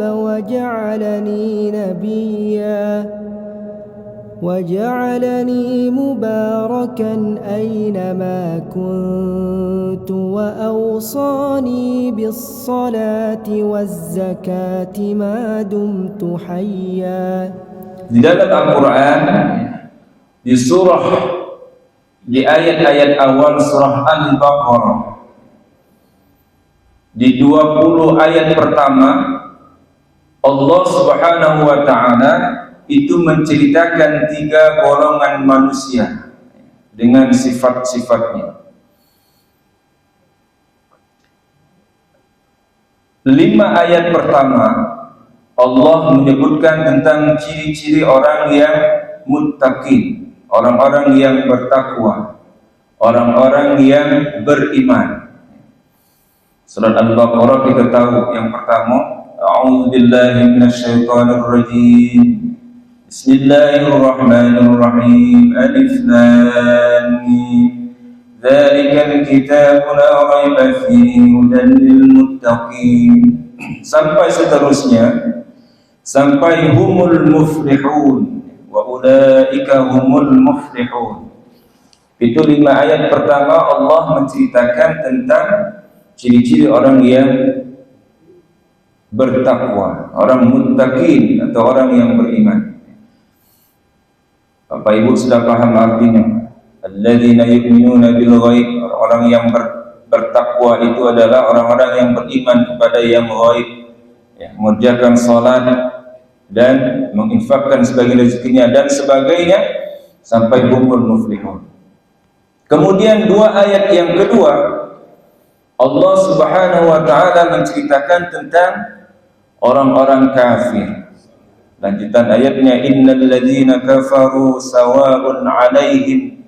وجعلني نبيا وجعلني مباركا أينما كنت وأوصاني بالصلاة والزكاة ما دمت حيا. Di dalam Al-Quran, di ayat-ayat awal surah Al-Baqarah, di 20 ayat pertama, Allah Subhanahu wa Ta'ala itu menceritakan 3 golongan manusia dengan sifat-sifatnya. 5 ayat pertama Allah menyebutkan tentang ciri-ciri orang yang muttaqin, orang-orang yang bertakwa, orang-orang yang beriman. Surat Al-Baqarah kita tahu yang pertama, A'udzubillahi minasyaitonirrajim. Bismillahirrahmanirrahim. Alif Lam Mim. Dzalikal kitabu la raiba fihi hudan lil muttaqin. Sampai seterusnya, sampai humul muflihun wa ulaika humul muflihun. Itu 5 ayat pertama Allah menceritakan tentang ciri-ciri orang yang bertakwa, orang muttaqin atau orang yang beriman. Bapak Ibu sudah paham artinya? Alladzina yu'minuna bil ghaib, orang yang bertakwa itu adalah orang-orang yang beriman kepada yang ghaib, ya, mengerjakan salat dan menginfakkan sebagian rezekinya dan sebagainya sampai humul muflihun. Kemudian 2 ayat yang kedua, Allah Subhanahu wa Ta'ala menceritakan tentang orang-orang kafir. Lanjutan ayatnya, innal ladzina kafaru sawa'un 'alaihim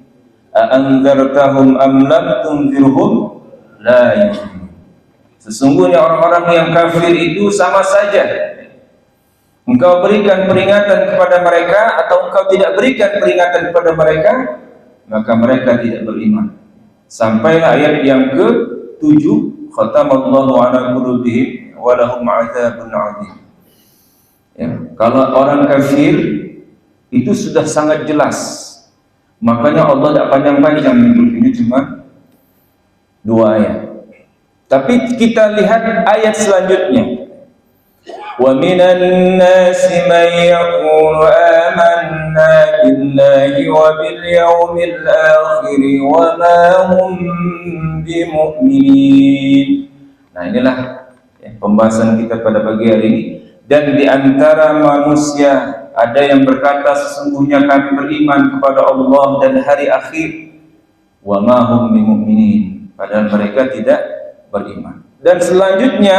a anzartahum am lam tunzirhum la yu'minun. Sesungguhnya orang-orang yang kafir itu sama saja, engkau berikan peringatan kepada mereka atau engkau tidak berikan peringatan kepada mereka, maka mereka tidak beriman. Sampailah ayat yang ke-7, khatamallahu ala qulubihim wa lahum 'adzabun 'adzim. Ya, kalau orang kafir itu sudah sangat jelas. Makanya Allah tidak panjang-panjang, ini cuma 2 ayat. Tapi kita lihat ayat selanjutnya. Wa minan nasi man yaqulu amanna billahi wa bil yawmil akhir wa ma hum bimu'minin. Nah, inilah ya, pembahasan kita pada pagi hari ini. Dan di antara manusia ada yang berkata sesungguhnya kami beriman kepada Allah dan hari akhir, wa ma hum bimu'minin, padahal mereka tidak beriman. Dan selanjutnya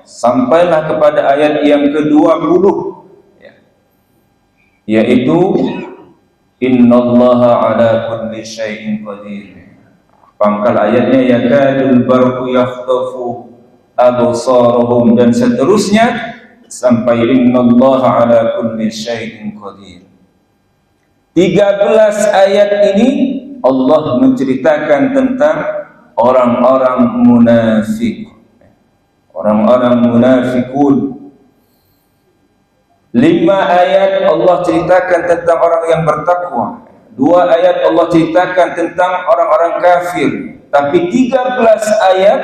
sampailah kepada ayat yang ke-20, ya, yaitu innallaha ala kulli syai'in qadir. Pangkal ayatnya yakadul barqu yakhtafu absaruhum, dan seterusnya sampai innallaha ala kulli syai'in qadir. 13 ayat ini Allah menceritakan tentang orang-orang munafik, orang-orang munafikun. 5 ayat Allah ceritakan tentang orang yang bertakwa, 2 ayat Allah ceritakan tentang orang-orang kafir, tapi 13 ayat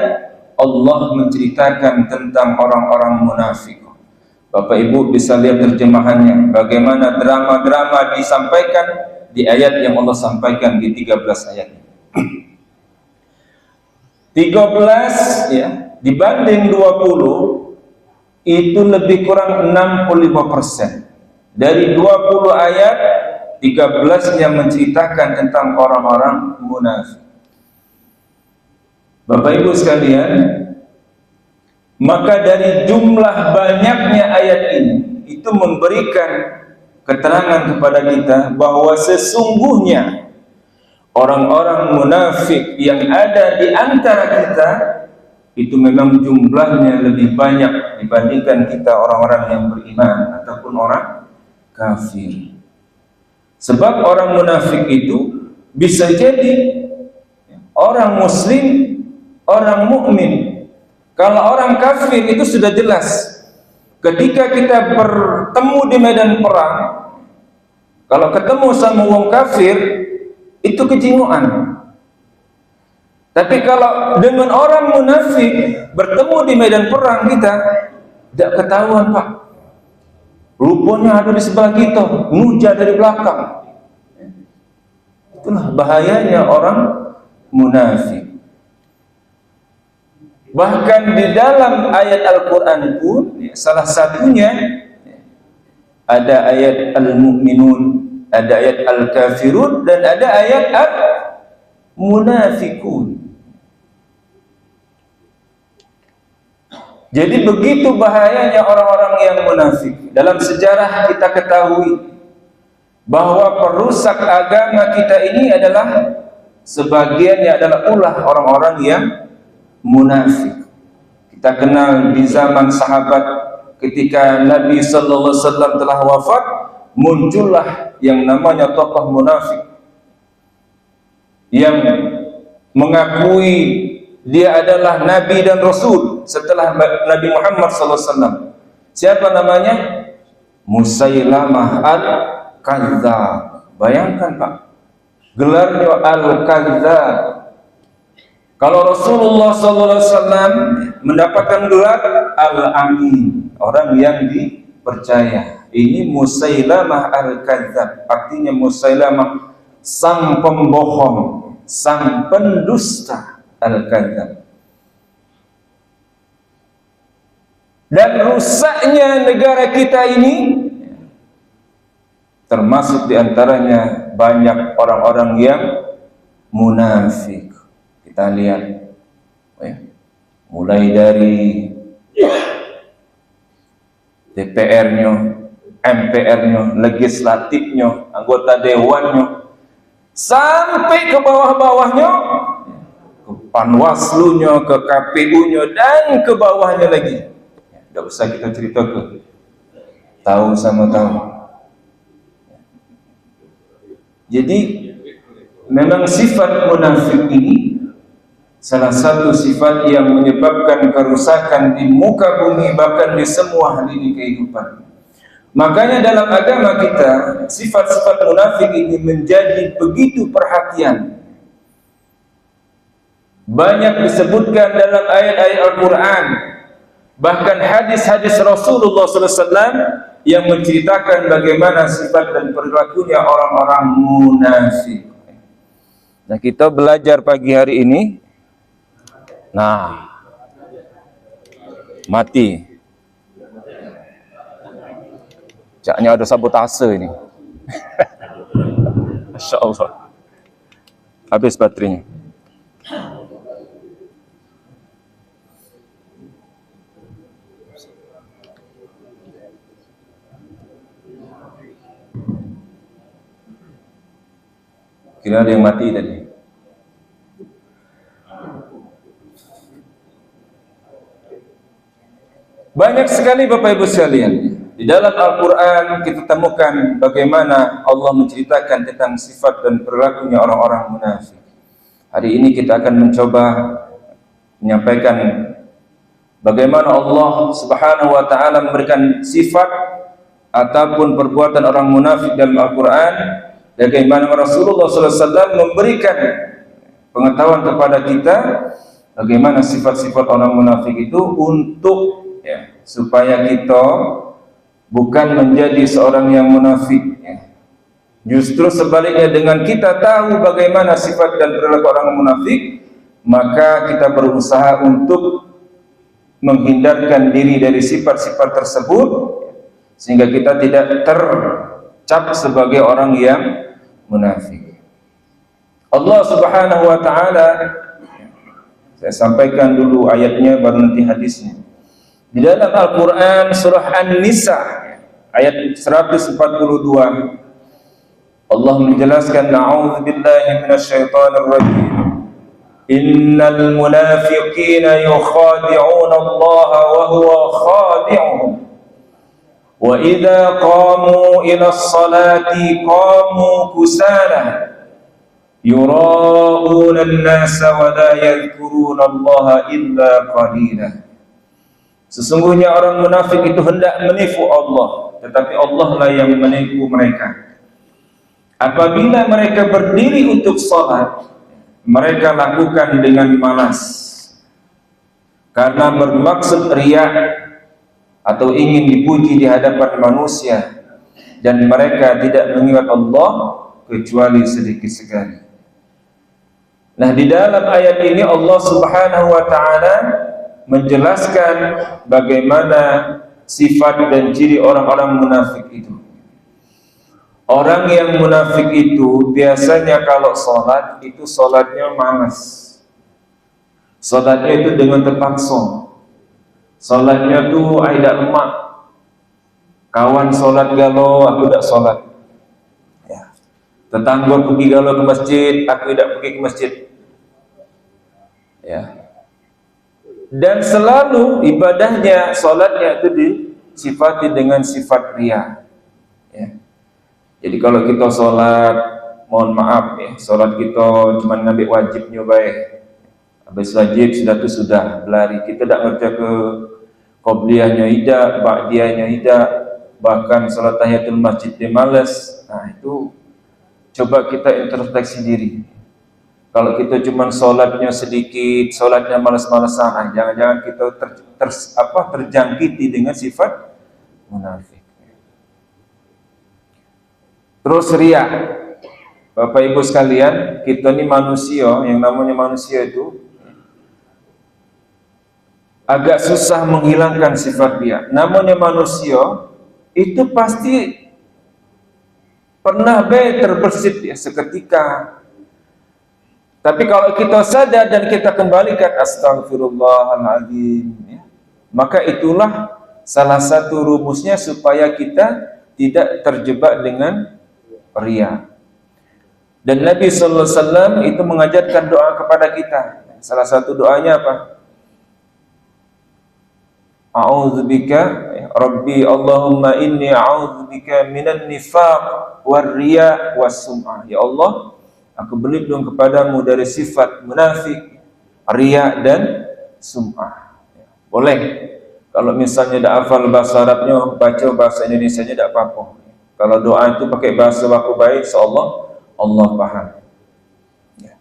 Allah menceritakan tentang orang-orang munafik. Bapak Ibu bisa lihat terjemahannya, bagaimana drama-drama disampaikan di ayat yang Allah sampaikan di 13 ayat. 13 ya, dibanding 20 itu lebih kurang 65%. Dari 20 ayat, 13 yang menceritakan tentang orang-orang munafik. Bapak Ibu sekalian, maka dari jumlah banyaknya ayat ini itu memberikan keterangan kepada kita bahwa sesungguhnya orang-orang munafik yang ada di antara kita itu memang jumlahnya lebih banyak dibandingkan kita orang-orang yang beriman ataupun orang kafir. Sebab orang munafik itu bisa jadi orang muslim, orang mukmin. Kalau orang kafir itu sudah jelas, ketika kita bertemu di medan perang, kalau ketemu sama wong kafir, itu kejiwaan. Tapi kalau dengan orang munafik bertemu di medan perang, kita tidak ketahuan, Pak. Rupanya ada di sebelah kita, ngujar dari belakang. Itulah bahayanya orang munafik. Bahkan di dalam ayat Al-Quran pun, salah satunya ada ayat Al-Mu'minun, ada ayat Al-Kafirun, dan ada ayat Al-Munafikun. Jadi begitu bahayanya orang-orang yang munafik. Dalam sejarah kita ketahui bahwa perusak agama kita ini adalah sebagiannya adalah ulah orang-orang yang munafik. Kita kenal di zaman sahabat ketika Nabi sallallahu alaihi wasallam telah wafat, muncullah yang namanya tokoh munafik yang mengakui dia adalah Nabi dan Rasul setelah Nabi Muhammad sallallahu alaihi wasallam. Siapa namanya? Musailamah al-Kadzdzab. Bayangkan, Pak, gelarnya al-Kadzdzab. Kalau Rasulullah SAW mendapatkan gelar Al-Amin, orang yang dipercaya. Ini Musailamah Al-Kadzdzab, artinya Musailamah sang pembohong, sang pendusta Al-Kadzdzab. Dan rusaknya negara kita ini termasuk diantaranya banyak orang-orang yang munafik. Kita lihat, mulai dari DPR-nya, MPR-nya, legislatifnya, anggota dewannya, sampai ke bawah-bawahnya, ke Panwaslu-nya, ke KPU-nya, dan ke bawahnya lagi. Tidak usah kita cerita ke tahu sama tahu. Jadi memang sifat munafik ini salah satu sifat yang menyebabkan kerusakan di muka bumi, bahkan di semua lini kehidupan. Makanya dalam agama kita, sifat-sifat munafik ini menjadi begitu perhatian. Banyak disebutkan dalam ayat-ayat Al-Quran, bahkan hadis-hadis Rasulullah SAW yang menceritakan bagaimana sifat dan perilakunya orang-orang munafik. Nah, kita belajar pagi hari ini. Nah, mati. Caknya ada sabotase ini. Masya Allah. Habis baterainya. Kira ada yang mati tadi. Banyak sekali Bapak Ibu sekalian, di dalam Al-Quran kita temukan bagaimana Allah menceritakan tentang sifat dan perilakunya orang-orang munafik. Hari ini kita akan mencoba menyampaikan bagaimana Allah Subhanahu wa Ta'ala memberikan sifat ataupun perbuatan orang munafik dalam Al-Quran, dan bagaimana Rasulullah SAW memberikan pengetahuan kepada kita bagaimana sifat-sifat orang munafik itu untuk supaya kita bukan menjadi seorang yang munafik. Justru sebaliknya, dengan kita tahu bagaimana sifat dan perilaku orang munafik, maka kita berusaha untuk menghindarkan diri dari sifat-sifat tersebut, sehingga kita tidak tercap sebagai orang yang munafik. Allah Subhanahu wa Ta'ala, saya sampaikan dulu ayatnya baru nanti hadisnya. Di dalam Al-Quran surah An-Nisa ayat 142, Allah menjelaskan, A'udzubillahi minasyaitonir rajim. Innal munafiqina yukhadi'una Allah wa huwa khadi'uhum. Wa idza qamu ila as-salati qamu kusala yura'una an-nasa wa la yadhkuruna Allah illa qalila. Sesungguhnya orang munafik itu hendak menipu Allah, tetapi Allah lah yang menipu mereka. Apabila mereka berdiri untuk sholat, mereka lakukan dengan malas, karena bermaksud riya atau ingin dipuji di hadapan manusia, dan mereka tidak mengingat Allah kecuali sedikit sekali. Nah, di dalam ayat ini Allah Subhanahu wa taala menjelaskan bagaimana sifat dan ciri orang-orang munafik itu. Orang yang munafik itu biasanya kalau sholat itu sholatnya malas. Sholatnya itu dengan terpaksa. Sholatnya tuh tidak lemak. Kawan sholat galau, aku tidak sholat. Ya. Tetangga pergi galau ke masjid, aku tidak pergi ke masjid. Ya. Dan selalu ibadahnya, sholatnya itu disifati dengan sifat riya. Ya. Jadi kalau kita sholat, mohon maaf ya, sholat kita cuma ngambil wajibnya baik. Habis wajib sudah berlari. Kita tidak ngerti ke qobliyahnya tidak, ba'diyahnya tidak, bahkan sholat tahiyatul masjid dia malas. Nah itu coba kita introspeksi diri. Kalau kita cuma sholatnya sedikit, sholatnya malas-malasan, jangan-jangan kita terjangkiti dengan sifat munafik. Terus riya. Bapak Ibu sekalian, kita ini manusia, yang namanya manusia itu agak susah menghilangkan sifat riya. Namanya manusia itu pasti pernah terbersit ya seketika. Tapi kalau kita sadar dan kita kembalikan astagfirullahaladzim ya, maka itulah salah satu rumusnya supaya kita tidak terjebak dengan riya. Dan Nabi sallallahu alaihi wasallam itu mengajarkan doa kepada kita. Salah satu doanya apa? A'udzubika Rabbi Allahumma inni a'udzubika minan nifaq war riya was sum'ah. Ya Allah, aku berlindung kepadamu dari sifat munafik, riya dan sum'ah. Boleh. Kalau misalnya tidak hafal bahasa Arabnya, baca bahasa Indonesianya tidak apa-apa. Kalau doa itu pakai bahasa baku baik, insyaallah Allah paham. Ya.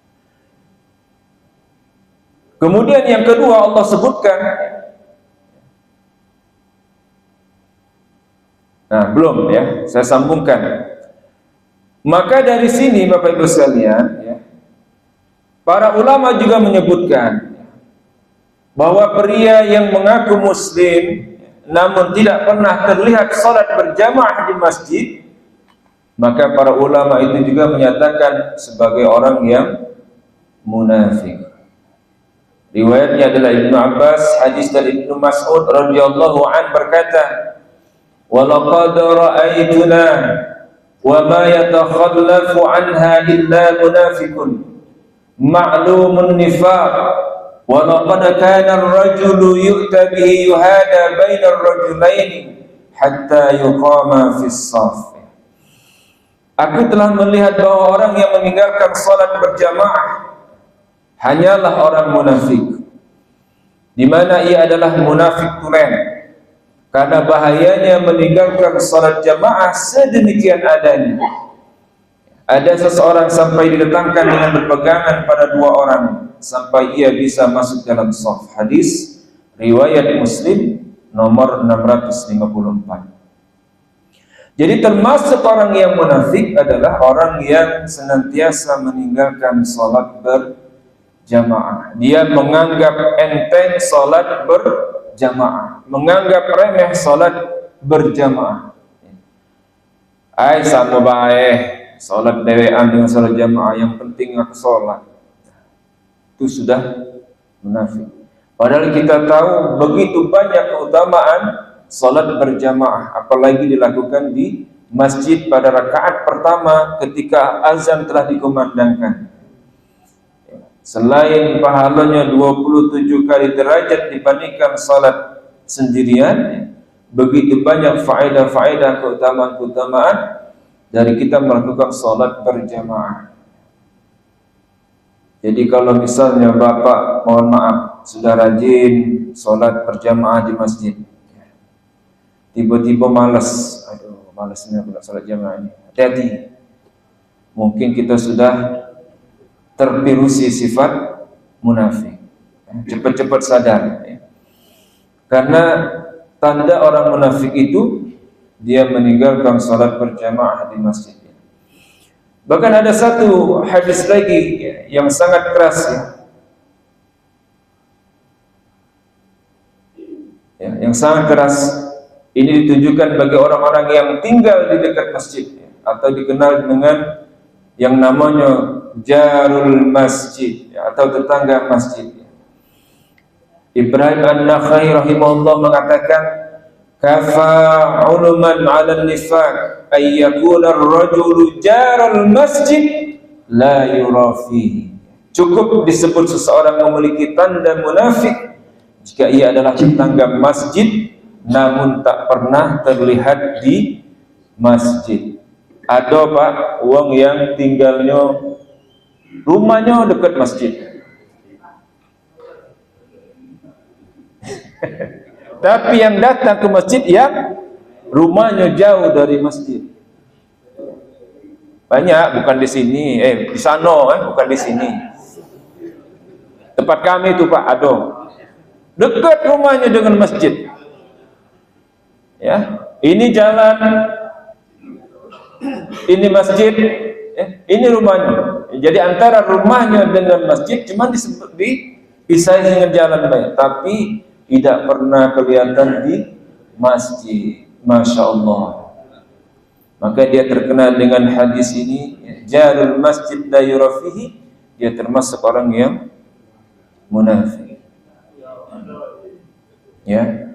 Kemudian yang kedua Allah sebutkan, nah belum ya, saya sambungkan. Maka dari sini Bapak Ibu sekalian, ya, para ulama juga menyebutkan bahwa pria yang mengaku muslim namun tidak pernah terlihat salat berjamaah di masjid, maka para ulama itu juga menyatakan sebagai orang yang munafik. Riwayatnya adalah Ibnu Abbas, hadis dari Ibnu Mas'ud radhiyallahu an berkata, "Wa laqad ra'aytuna wa ma yatakhallafu anha illa munafiqun ma'lumun nifaq wa laqad kana ar-rajulu yu'ta bihi yuhada baina ar-rajulaini hatta yuqama fi as-shaf." Aku telah melihat bahwa orang yang meninggalkan salat berjamaah hanyalah orang munafik, di mana ia adalah munafik tulen, karena bahayanya meninggalkan salat jamaah sedemikian adanya. Ada seseorang sampai didatangkan dengan berpegangan pada dua orang sampai ia bisa masuk dalam shaf. Hadis riwayat Muslim nomor 654. Jadi termasuk orang yang munafik adalah orang yang senantiasa meninggalkan salat berjamaah. Dia menganggap enteng salat berjamaah, menganggap remeh salat berjamaah. Ai sama baik salat dewean dengan salat jamaah, yang penting aku salat. Itu sudah munafik. Padahal kita tahu begitu banyak keutamaan salat berjamaah, apalagi dilakukan di masjid pada rakaat pertama ketika azan telah dikumandangkan. Selain pahalanya 27 kali derajat dibandingkan salat sendirian, begitu banyak faedah-faedah, keutamaan-keutamaan dari kita melakukan salat berjamaah. Jadi kalau misalnya Bapak, mohon maaf, sudah rajin solat berjamaah di masjid. Tiba-tiba malas, aduh malasnya pula solat jamaah ini. Hati-hati, mungkin kita sudah tervirusi sifat munafik. Cepat-cepat sadar, ya. Karena tanda orang munafik itu dia meninggalkan salat berjamaah di masjid. Bahkan ada satu hadis lagi, ya, yang sangat keras, ya, yang sangat keras. Ini ditujukan bagi orang-orang yang tinggal di dekat masjid, ya, atau dikenal dengan yang namanya jarul masjid, ya, atau tetangga masjid. Ibrahim An-Nakhai rahimahullah mengatakan, kafa uluman 'ala an-nifaq ay yakuna ar-rajulu jarul masjid la yura fihi. Cukup disebut seseorang memiliki tanda munafik jika ia adalah tetangga masjid namun tak pernah terlihat di masjid. Ada Pak, wong yang tinggalnya rumahnya dekat masjid. Tapi yang datang ke masjid yang rumahnya jauh dari masjid. Banyak, bukan di sini, di sana, bukan di sini. Tempat kami itu Pak, ada. Dekat rumahnya dengan masjid. Ya, ini jalan, ini masjid, ini rumahnya. Jadi antara rumahnya dengan masjid cuma dipisahin dengan jalan baik, tapi tidak pernah kelihatan di masjid. Masya Allah. Maka dia terkenal dengan hadis ini, jarul masjid la yura fihi. Dia termasuk orang yang munafik. Ya.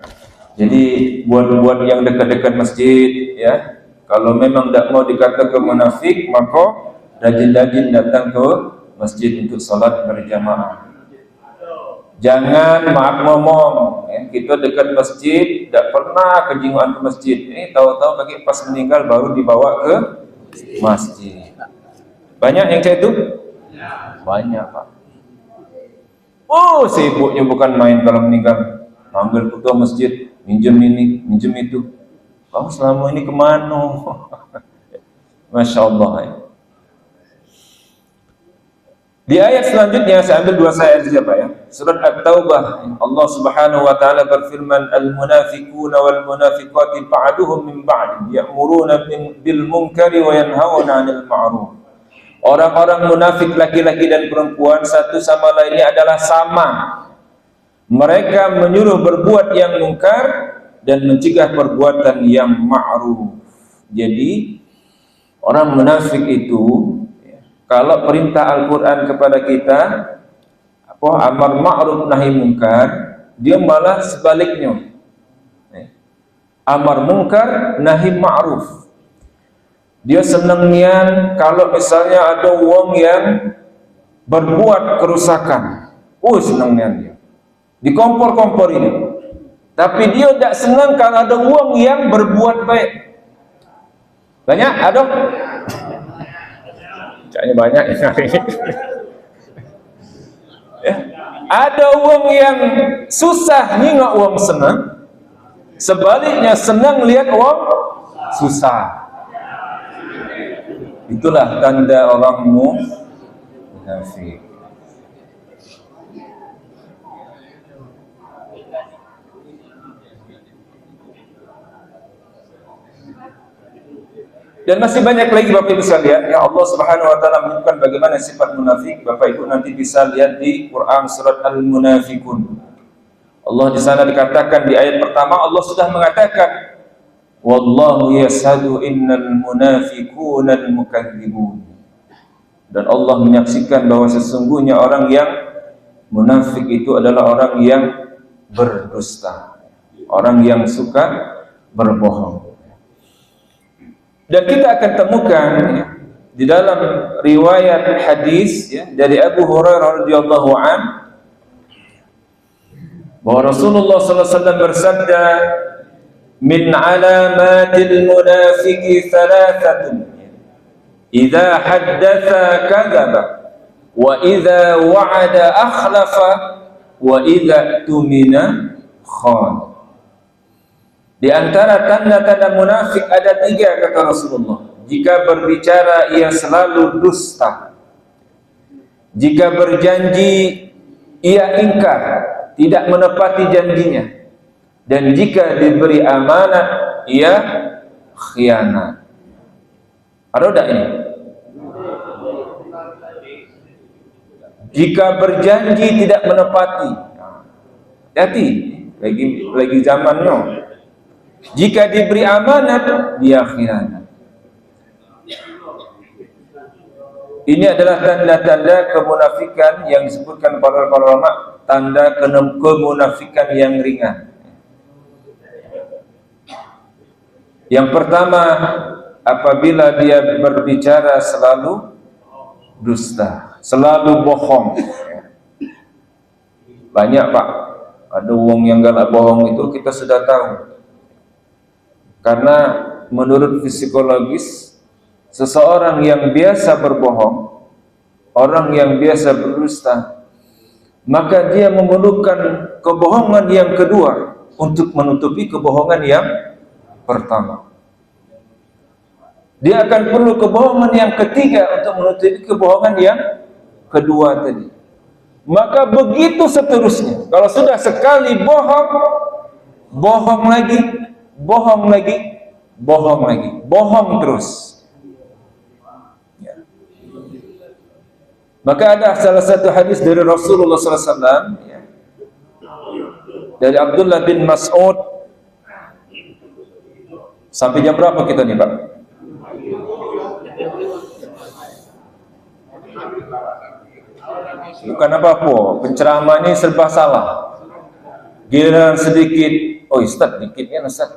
Jadi buat yang dekat-dekat masjid, ya, kalau memang tidak mau dikatakan munafik, maka rajin-rajin datang ke masjid untuk salat berjamaah. Jangan maaf ngomong, ya, kita dekat masjid, tidak pernah kejinguan ke masjid. Tahu-tahu kaki pas meninggal baru dibawa ke masjid. Banyak yang kayak itu? Banyak Pak. Oh, sibuknya bukan main kalau meninggal. Ambil ketua masjid, minjem ini, minjem itu. Kamu selama ini kemana? Masya Allah, ya. Di ayat selanjutnya saya ambil dua ayat saja Pak, ya. Surat At-Taubah, Allah Subhanahu wa taala berfirman, al-munafiquna wal munafiqati ba'duhum min ba'd ya'muruna bil munkari wa yanhauna 'anil ma'ruf. Orang-orang munafik laki-laki dan perempuan satu sama lainnya adalah sama. Mereka menyuruh berbuat yang mungkar dan mencegah perbuatan yang ma'ruf. Jadi orang munafik itu, kalau perintah Al-Quran kepada kita, amar ma'ruf nahi mungkar, dia malah sebaliknya. Amar mungkar nahi ma'ruf. Dia senangnya kalau misalnya ada wong yang berbuat kerusakan, senangnya dia dikompor-kompor ini. Tapi dia tidak senang kalau ada wong yang berbuat baik. Banyak ada? Kayaknya banyak ya. Ada wong yang susah nengok wong senang, sebaliknya senang lihat wong susah. Itulah tanda orang munafik. Dan masih banyak lagi Bapak Ibu sekalian, ya, Allah Subhanahu wa taala menunjukkan bagaimana sifat munafik. Bapak Ibu nanti bisa lihat di Quran surat Al-Munafikun. Allah di sana dikatakan di ayat pertama, Allah sudah mengatakan, wallahu yashhadu innal munafiquna al-mukadzibun. Dan Allah menyaksikan bahwa sesungguhnya orang yang munafik itu adalah orang yang berdusta, orang yang suka berbohong. Dan kita akan temukan, ya, di dalam riwayat hadis, ya, dari Abu Hurairah radhiyallahu an, bahwa Rasulullah sallallahu alaihi wasallam bersabda, min alamatil munafiqi thalathatun, idza haddatsa kadzaba wa idza wa'ada akhlafa wa idza tumina khan. Di antara tanda-tanda munafik ada 3 kata Rasulullah. Jika berbicara ia selalu dusta. Jika berjanji ia ingkar, tidak menepati janjinya. Dan jika diberi amanat ia khianat. Ada tak ini? Jika berjanji tidak menepati. Hati, lagi zamannya. Jika diberi amanat dia khianat. Ini adalah tanda-tanda kemunafikan yang disebutkan para ulama, tanda kemunafikan yang ringan. Yang pertama, apabila dia berbicara selalu dusta, selalu bohong. Banyak Pak, ada wong yang galak bohong itu kita sudah tahu. Karena menurut psikologis, seseorang yang biasa berbohong, orang yang biasa berdusta, maka dia memerlukan kebohongan yang kedua untuk menutupi kebohongan yang pertama. Dia akan perlu kebohongan yang ketiga untuk menutupi kebohongan yang kedua tadi. Maka begitu seterusnya. Kalau sudah sekali bohong, bohong lagi, bohong lagi, bohong lagi, bohong terus. Maka ada salah satu hadis dari Rasulullah SAW, dari Abdullah bin Mas'ud. Sampai jam berapa kita nih Pak? Bukan apa-apa, penceramah ini serba salah. Giliran sedikit, oh Ustaz dikit ya Ustaz.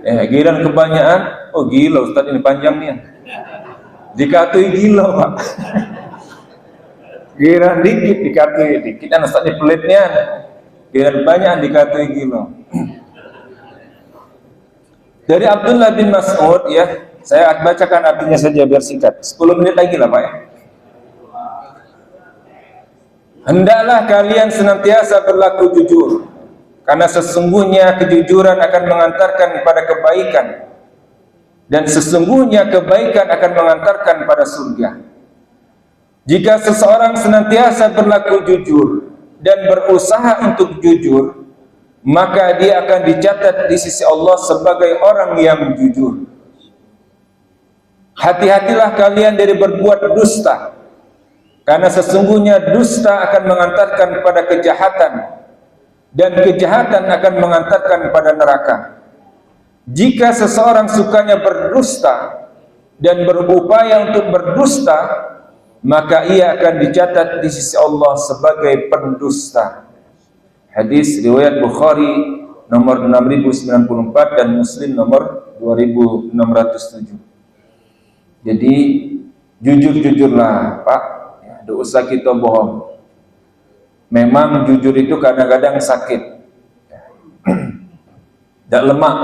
Giliran kebanyakan, oh gila Ustaz ini panjangnya. Dikatui gila Pak. Giliran dikit dikatui dikit, dan Ustaz ini pelitnya. Giliran banyak dikatui gila. Dari Abdullah bin Mas'ud ya, saya bacakan artinya saja biar singkat. 10 menit lagi lah Pak ya. Hendaklah kalian senantiasa berlaku jujur, karena sesungguhnya kejujuran akan mengantarkan kepada kebaikan, dan sesungguhnya kebaikan akan mengantarkan pada surga. Jika seseorang senantiasa berlaku jujur dan berusaha untuk jujur, maka dia akan dicatat di sisi Allah sebagai orang yang jujur. Hati-hatilah kalian dari berbuat dusta, karena sesungguhnya dusta akan mengantarkan kepada kejahatan, dan kejahatan akan mengantarkan kepada neraka. Jika seseorang sukanya berdusta dan berupaya untuk berdusta, maka ia akan dicatat di sisi Allah sebagai pendusta. Hadis riwayat Bukhari nomor 6094 dan Muslim nomor 2607. Jadi jujur-jujurlah Pak, tidak usah kita bohong. Memang jujur itu kadang-kadang sakit, tidak lemak.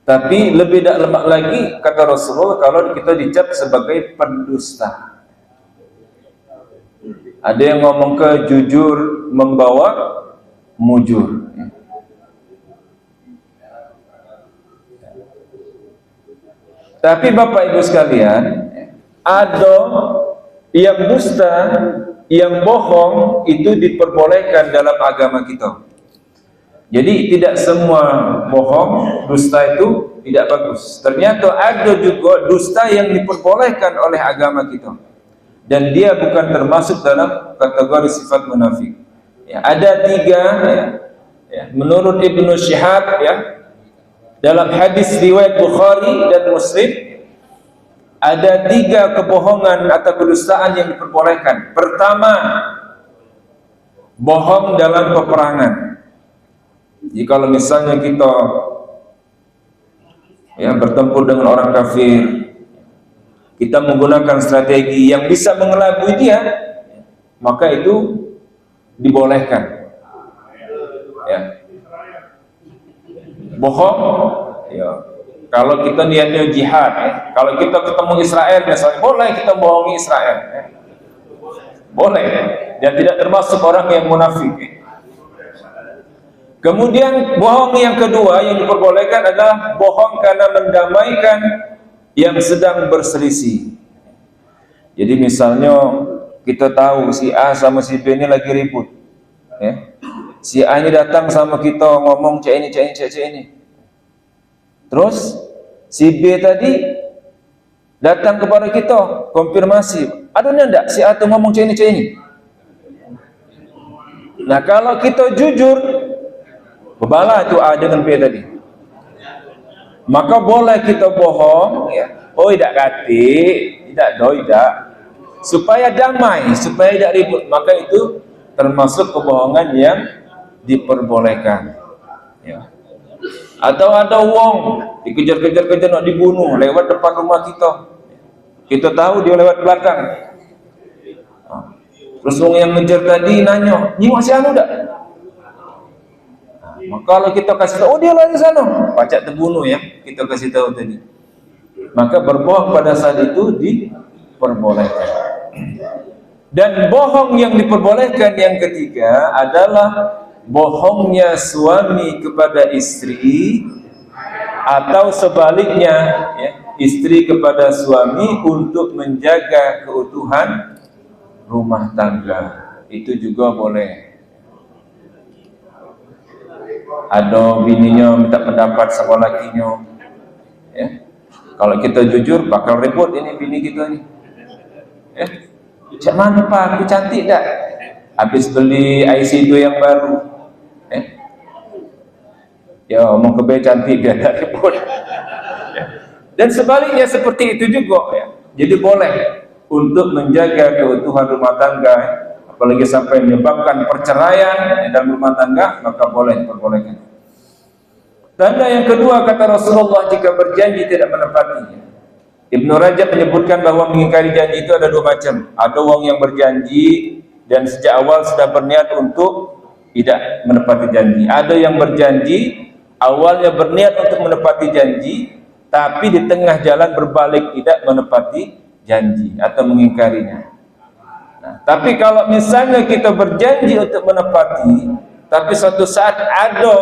Tapi lebih tidak lemak lagi kata Rasulullah kalau kita dicap sebagai pendusta. Ada yang ngomong ke jujur membawa mujur. Tapi Bapak Ibu sekalian, ada yang dusta, yang bohong itu diperbolehkan dalam agama kita. Jadi tidak semua bohong, dusta itu tidak bagus. Ternyata ada juga dusta yang diperbolehkan oleh agama kita, dan dia bukan termasuk dalam kategori sifat munafik. Ya, ada 3 menurut Ibnu Syihab dalam hadis riwayat Bukhari dan Muslim, ada 3 kebohongan atau kedustaan yang diperbolehkan. Pertama, bohong dalam peperangan. Jika misalnya kita bertempur dengan orang kafir, kita menggunakan strategi yang bisa mengelabui dia, maka itu dibolehkan. Bohong, kalau kita niatnya jihad, kalau kita ketemu Israel misalnya, boleh kita bohongi Israel, boleh, dan tidak termasuk orang yang munafik. Kemudian bohong yang kedua yang diperbolehkan adalah bohong karena mendamaikan yang sedang berselisih. Jadi misalnya kita tahu si A sama si B ini lagi ribut, ya. Si A ini datang sama kita ngomong cek ini. Terus si B tadi datang kepada kita konfirmasi, ada enggak si A tuh ngomong cek ini. Nah kalau kita jujur, berbala itu A dengan B tadi, maka boleh kita bohong, ya. Oh tidak kati, tidak, supaya damai, supaya tidak ribut, maka itu termasuk kebohongan yang diperbolehkan, ya. Atau ada wong dikejar-kejar nak dibunuh lewat depan rumah kita tahu dia lewat belakang. Terus wong yang ngejar tadi nanya, "Ini masih anu dak?" Maka kalau kita kasih tahu, "Oh dia lari sana," pacak terbunuh, ya. Kita kasih tahu tadi. Maka berbohong pada saat itu diperbolehkan. Dan bohong yang diperbolehkan yang ketiga adalah bohongnya suami kepada istri atau sebaliknya, ya, istri kepada suami untuk menjaga keutuhan rumah tangga. Itu juga boleh. Ada bininya minta pendapat sama lakinya, ya. Kalau kita jujur bakal repot ini bini kita nih, ya. Cak mana Pak, aku cantik tak? Habis beli IC2 yang baru, ya. Ya omong kebe cantik biar tak repot, ya. Dan sebaliknya seperti itu juga, ya. Jadi boleh untuk menjaga keutuhan rumah tangga, apalagi sampai menyebabkan perceraian dalam rumah tangga, maka boleh diperbolehkan. Tanda yang kedua kata Rasulullah, jika berjanji tidak menepatinya. Ibnu Rajab menyebutkan bahwa mengingkari janji itu ada dua macam. Ada orang yang berjanji dan sejak awal sudah berniat untuk tidak menepati janji. Ada yang berjanji awalnya berniat untuk menepati janji, tapi di tengah jalan berbalik tidak menepati janji atau mengingkarinya. Nah, tapi kalau misalnya kita berjanji untuk menepati, tapi suatu saat ada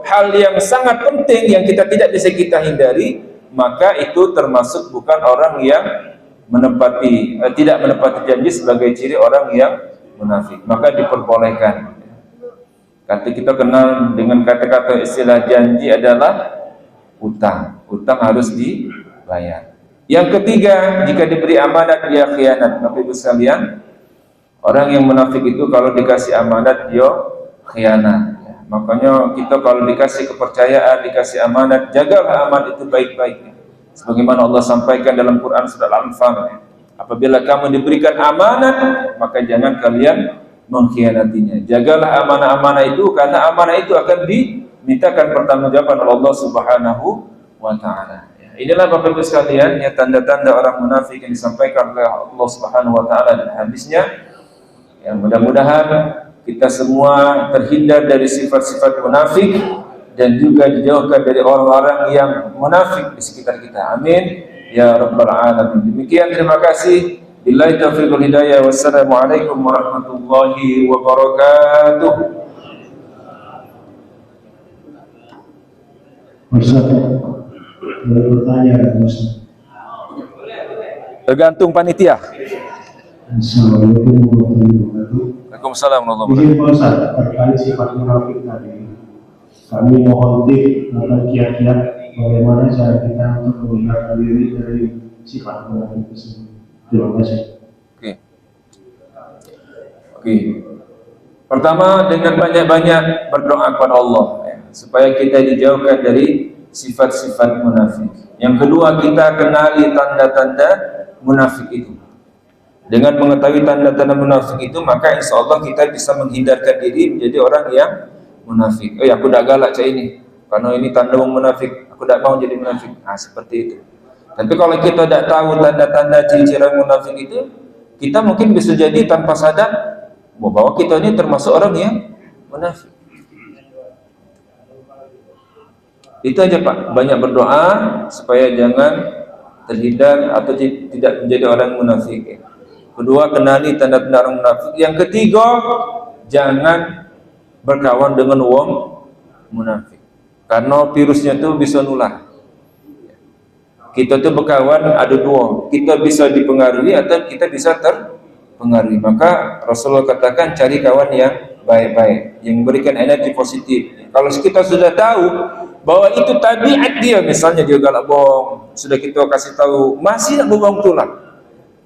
hal yang sangat penting yang kita tidak bisa kita hindari, maka itu termasuk bukan orang yang menepati, tidak menepati janji sebagai ciri orang yang munafik, maka diperbolehkan. Kata kita kenal dengan kata-kata istilah janji adalah utang. Utang harus dibayar. Yang ketiga, jika diberi amanat dia khianat. Bapak Ibu sekalian, orang yang munafik itu kalau dikasih amanat dia khianat. Makanya kita kalau dikasih kepercayaan, dikasih amanat, jagalah amanat itu baik-baik. Sebagaimana Allah sampaikan dalam Quran surat Al-Anfal, apabila kamu diberikan amanat, maka jangan kalian mengkhianatinya. Jagalah amanah-amanah itu, karena amanah itu akan dimintakan pertanggungjawaban oleh Allah Subhanahu wa Ta'ala. Inilah Bapak Ibu sekalian, ya, tanda-tanda orang munafik yang disampaikan oleh Allah Subhanahu wa Ta'ala dan hadisnya. Ya, mudah-mudahan kita semua terhindar dari sifat-sifat munafik dan juga dijauhkan dari orang-orang yang munafik di sekitar kita. Amin ya rabbal alamin. Demikian, terima kasih. Billahi taufiq wal hidayah. Wassalamualaikum warahmatullahi wabarakatuh. Bertanya, Ustaz. Tergantung panitia. Assalamualaikum warahmatullahi wabarakatuh. Waalaikumsalam warahmatullahi wabarakatuh. Izin Pak Ustaz, terkait sifat munafik tadi, kami mohon tips atau kiat-kiat bagaimana cara kita untuk menghindarkan diri dari sifat munafik tersebut. Terima kasih. Oke. Pertama, dengan banyak-banyak berdoa kepada Allah, ya, supaya kita dijauhkan dari sifat-sifat munafik. Yang kedua, kita kenali tanda-tanda munafik itu. Dengan mengetahui tanda-tanda munafik itu, maka insya Allah kita bisa menghindarkan diri menjadi orang yang munafik. Oh ya, aku dah galak cak ini, karena ini tanda orang munafik, aku dah mau jadi munafik. Nah, seperti itu. Tapi kalau kita tidak tahu tanda-tanda ciri-ciri munafik itu, kita mungkin bisa jadi tanpa sadar bahwa kita ini termasuk orang yang munafik. Itu aja Pak, banyak berdoa supaya jangan terhindar atau tidak menjadi orang munafik. Kedua, kenali tanda-tanda orang munafik. Yang ketiga, jangan berkawan dengan wong munafik. Karena virusnya itu bisa nular. Kita tuh berkawan ada dua, kita bisa dipengaruhi atau kita bisa terpengaruhi. Maka Rasulullah katakan cari kawan yang baik-baik, yang memberikan energi positif. Kalau kita sudah tahu bahwa itu tabiat dia, misalnya dia galak bohong, sudah kita kasih tahu masih nak berbohong tulah,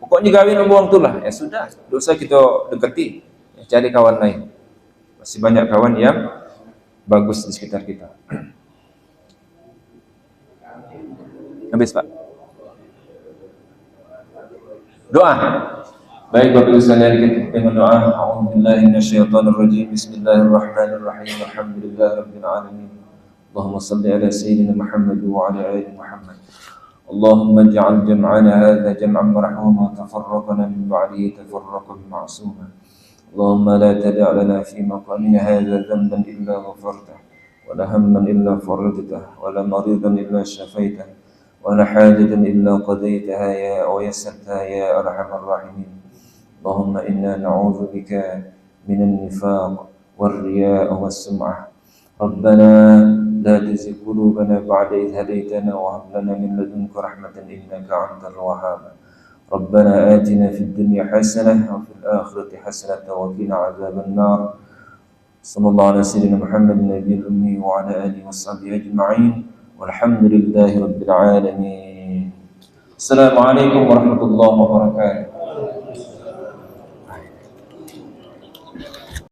pokoknya gawin berbohong tulah, ya sudah, dosa kita dekati, ya, cari kawan lain. Masih banyak kawan yang bagus di sekitar kita. Habis Pak. Doa. Baik Bapak Ibu sekalian, kita dengan doa. A'udzubillahi minasyaitonirrajim. Bismillahirrahmanirrahim. Alhamdulillahirabbil alamin. Allahumma shalli ala sayyidina Muhammad wa ala ali Muhammad. Allahumma ij'al jam'ana hadha jam'an marhuma wa tafarraqana min ba'dihi tafarraqan ma'suma. Allahumma la tada' lana fi maqamina hadha dhanban illa ghafartah wa la hamman illa farajtah wa la maridan illa shafaitah ولا حاجة إلا قضيتها يا ويسرتها يا أرحم الراحمين. اللهم إنا نعوذ بك من النفاق والرياء والسمعة. ربنا لا تزغ قلوبنا بعد إذ هديتنا وهب لنا من لدنك رحمة إنك أنت الوهاب. ربنا آتنا في الدنيا حسنة وفي الآخرة حسنة وقنا عذاب النار. صلى الله على سيدنا محمد النبي الأمي وعلى آله وصحبه أجمعين. والحمد لله رب العالمين. السلام عليكم ورحمة الله وبركاته.